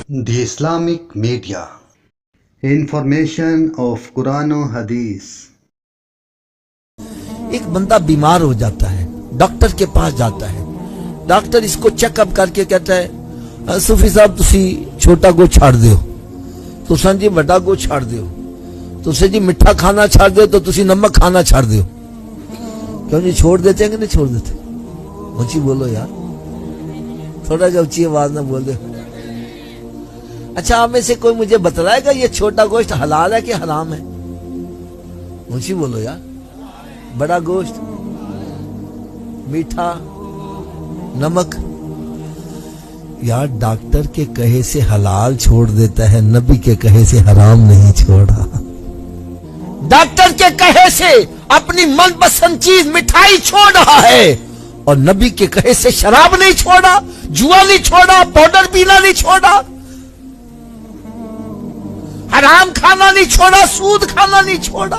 The Islamic Media. Information of Quran و حدیث. ایک بندہ بیمار ہو جاتا ہے، ڈاکٹر کے پاس جاتا ہے، ڈاکٹر اس کو چیک اپ کر کے کہتا ہے صوفی صاحب تسی چھوٹا گو چھاڑ دیو، تساں جی بڑا گو چھاڑ دیو، تسے جی میٹھا کھانا چھاڑ دیو تو تسی نمک کھانا چھاڑ دیو۔ کیوں جی چھوڑ دیتے ہیں کہ نہیں چھوڑ دیتے؟ اونچی بولو یار، تھوڑا جا اونچی آواز نہ بول دے۔ اچھا آپ میں سے کوئی مجھے بتلائے گا یہ چھوٹا گوشت حلال ہے کہ حرام ہے؟ اونچی بولو یار۔ بڑا گوشت، میٹھا، نمک، یار ڈاکٹر کے کہے سے حلال چھوڑ دیتا ہے، نبی کے کہے سے حرام نہیں چھوڑا۔ ڈاکٹر کے کہے سے اپنی من پسند چیز مٹھائی چھوڑ رہا ہے، اور نبی کے کہے سے شراب نہیں چھوڑا، جوا نہیں چھوڑا، پاؤڈر پینا نہیں چھوڑا، حرام کھانا نہیں چھوڑا، سود کھانا نہیں چھوڑا۔